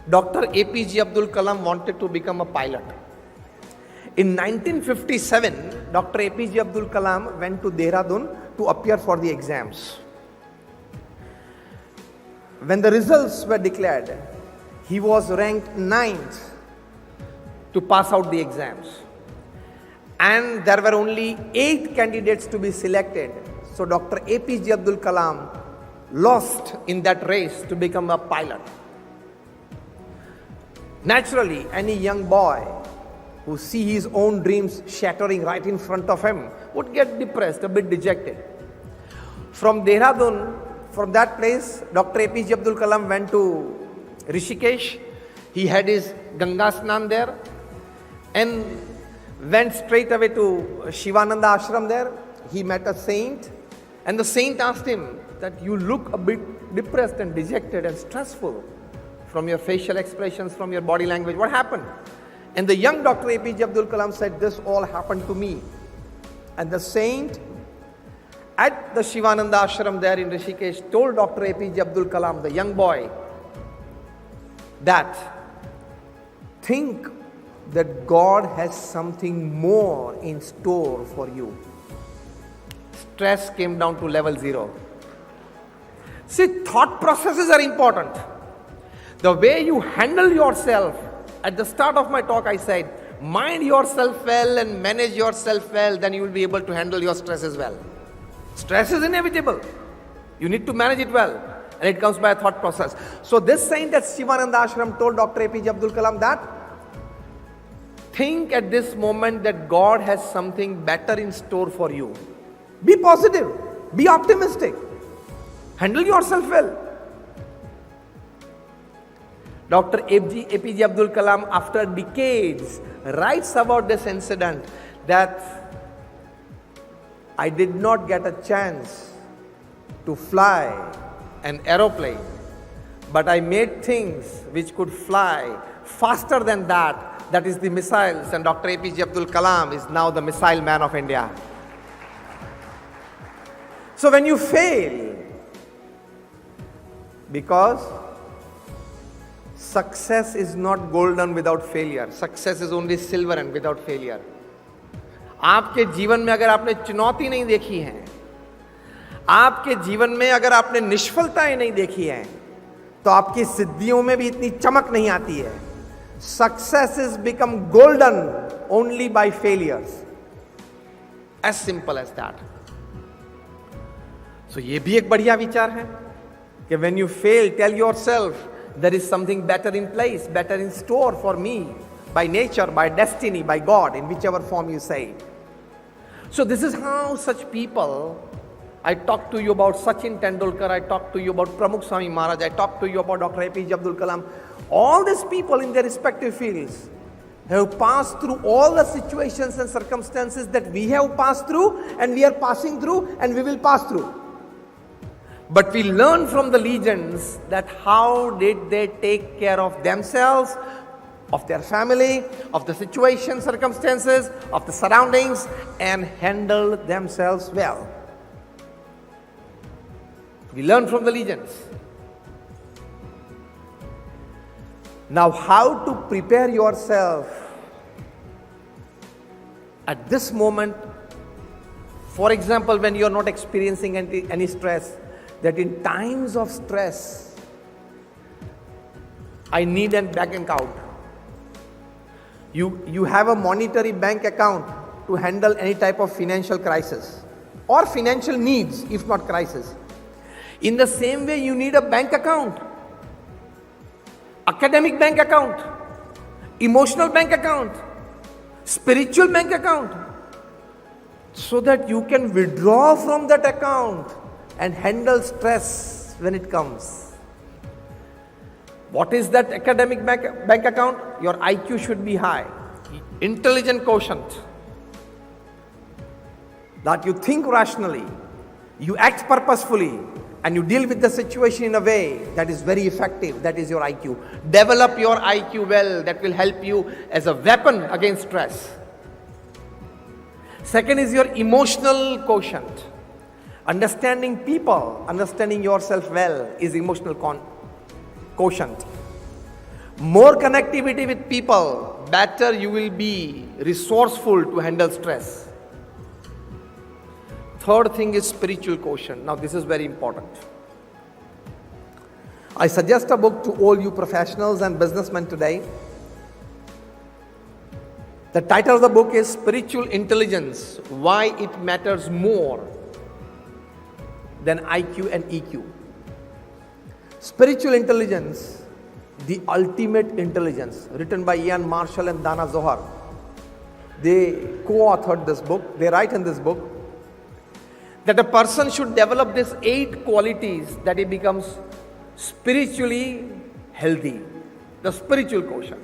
Dr. APJ Abdul Kalam wanted to become a pilot. In 1957, Dr. APJ Abdul Kalam went to Dehradun to appear for the exams. When the results were declared, he was ranked 9th to pass out the exams. And there were only 8 candidates to be selected. So Dr. APJ Abdul Kalam lost in that race to become a pilot. Naturally, any young boy who sees his own dreams shattering right in front of him would get depressed, a bit dejected. From Dehradun, from that place, Dr. APJ Abdul Kalam went to Rishikesh. He had his Ganga Snan there and went straight away to Shivananda ashram there. He met a saint and the saint asked him that you look a bit depressed and dejected and stressful from your facial expressions, from your body language. What happened? And the young Dr. APJ Abdul Kalam said, this all happened to me. And the saint at the Shivananda ashram there in Rishikesh told Dr. APJ Abdul Kalam, the young boy, that think that God has something more in store for you. Stress came down to level 0. See, thought processes are important. The way you handle yourself, at the start of my talk I said, mind yourself well and manage yourself well, then you will be able to handle your stress as well. Stress is inevitable. You need to manage it well. And it comes by a thought process. So this saint at Shivananda ashram told Dr. APJ Abdul Kalam that think at this moment that God has something better in store for you. Be positive. Be optimistic. Handle yourself well. Dr. APJ Abdul Kalam, after decades, writes about this incident that I did not get a chance to fly an aeroplane, but I made things which could fly faster than that. That is the missiles, and Dr. APJ Abdul Kalam is now the missile man of India. So when you fail, because success is not golden without failure, success is only silver and without failure. आपके जीवन में अगर आपने चुनौती नहीं देखी है, आपके जीवन में अगर आपने निष्फलताएं नहीं देखी हैं, तो आपकी सिद्धियों में भी इतनी चमक नहीं आती है. Successes become golden only by failures. As simple as that. So ये भी एक बढ़िया विचार है कि when you fail, tell yourself there is something better in place, better in store for me, by nature, by destiny, by God, in whichever form you say. So this is how such people, I talked to you about Sachin Tendulkar, I talked to you about Pramukh Swami Maharaj, I talked to you about Dr. APJ Abdul Kalam. All these people in their respective fields have passed through all the situations and circumstances that we have passed through and we are passing through and we will pass through. But we learn from the legends that how did they take care of themselves, of their family, of the situation, circumstances, of the surroundings, and handle themselves well. We learn from the legends. Now, how to prepare yourself at this moment, for example, when you are not experiencing any stress, that in times of stress, I need a bank account. You have a monetary bank account to handle any type of financial crisis or financial needs, if not crisis. In the same way, you need a bank account, academic bank account, emotional bank account, spiritual bank account, so that you can withdraw from that account and handle stress when it comes. What is that academic bank account? Your IQ should be high, intelligent quotient, that you think rationally, you act purposefully, and you deal with the situation in a way that is very effective. That is your IQ. Develop your IQ well. That will help you as a weapon against stress. Second is your emotional quotient. Understanding people, understanding yourself well is emotional quotient. More connectivity with people, better you will be resourceful to handle stress. Third thing is spiritual quotient. Now this is very important. I suggest a book to all you professionals and businessmen today. The title of the book is Spiritual Intelligence, Why It Matters More Than IQ and EQ. Spiritual Intelligence, the ultimate intelligence, written by Ian Marshall and Dana Zohar. They co-authored this book. They write in this book that a person should develop these 8 qualities that he becomes spiritually healthy. The spiritual quotient.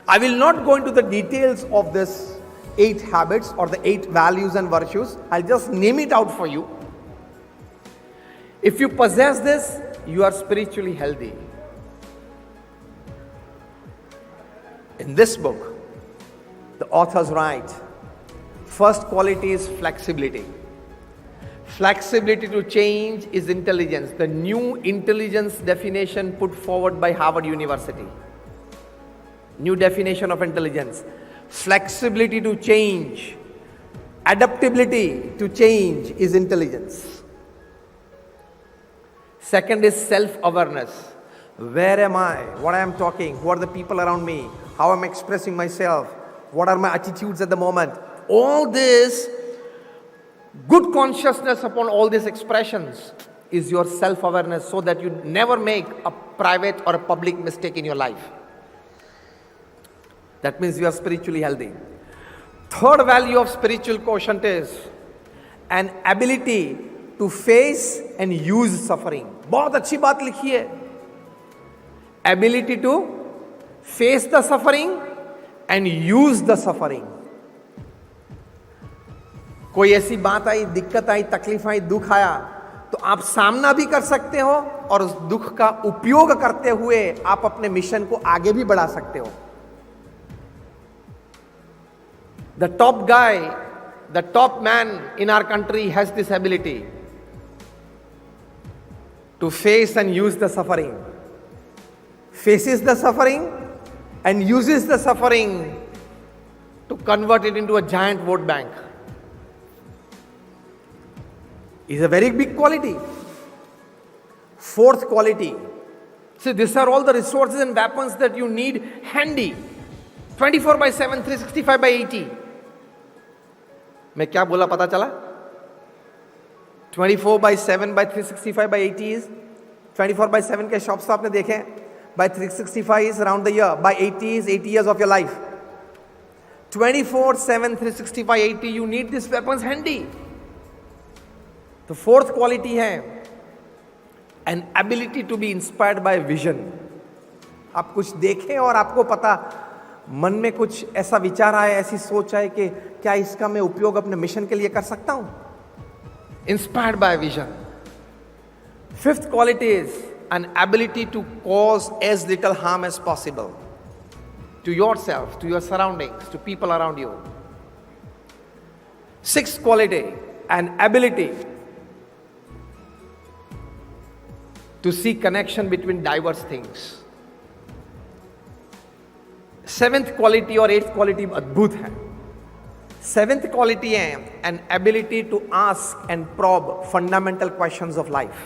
I will not go into the details of this 8 habits or the 8 values and virtues. I'll just name it out for you. If you possess this, you are spiritually healthy. In this book, the authors write, first quality is flexibility. Flexibility to change is intelligence. The new intelligence definition put forward by Harvard University. New definition of intelligence. Flexibility to change, adaptability to change is intelligence. Second is self-awareness. Where am I? What I am talking? Who are the people around me? How am I expressing myself? What are my attitudes at the moment? All this, good consciousness upon all these expressions is your self-awareness, so that you never make a private or a public mistake in your life. That means you are spiritually healthy. Third value of spiritual quotient is an ability to face and use suffering. बहुत अच्छी बात लिखी है. Ability to face the suffering and use the suffering. कोई ऐसी बात आई, दिक्कत आई, तकलीफ आई, दुख आया, तो आप सामना भी कर सकते हो और उस दुख का उपयोग करते हुए आप अपने मिशन को आगे भी बढ़ा सकते हो. The top guy, the top man in our country has this ability to face and use the suffering. Faces the suffering and uses the suffering to convert it into a giant vote bank. Is a very big quality. Fourth quality. See, these are all the resources and weapons that you need handy. 24/7, 365/80. मैं क्या बोला पता चला? 24/7 by 365/80 is 24/7 के shops तो आपने देखे. By 365 is around the year. By 80 is 80 years of your life. 24/7, 365/80 you need these weapons handy. तो फोर्थ क्वालिटी है an ability to be inspired by vision. आप कुछ देखें और आपको पता, मन में कुछ ऐसा विचार आए, ऐसी सोच आए कि क्या इसका मैं उपयोग अपने मिशन के लिए कर सकता हूं. Inspired by vision. Fifth quality is an ability to cause as little harm as possible to yourself, to your surroundings, to people around you. Sixth quality, an ability to see connection between diverse things. Seventh quality और eighth quality अद्भुत है. Seventh quality है an ability to ask and probe fundamental questions of life.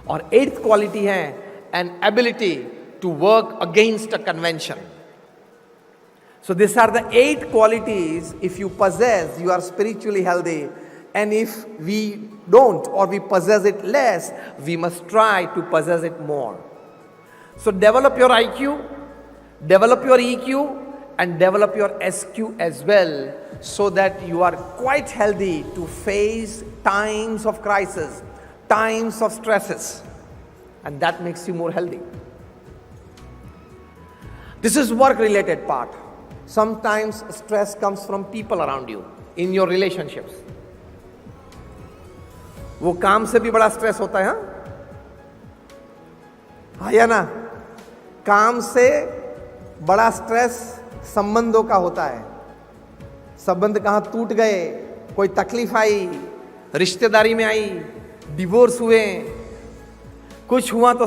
और eighth quality है an ability to work against a convention. So these are the 8 qualities. If you possess, you are spiritually healthy. And if we don't, or we possess it less, we must try to possess it more. So develop your IQ, develop your EQ, and develop your SQ as well, so that you are quite healthy to face times of crisis, times of stresses, and that makes you more healthy. This is work related part. Sometimes stress comes from people around you, in your relationships. वो काम से भी बड़ा stress होता है, हाँ या ना? काम से बड़ा स्ट्रेस संबंधों का होता है. संबंध कहाँ टूट गए, कोई तकलीफ आई, रिश्तेदारी में आई, डिवोर्स हुए, कुछ हुआ तो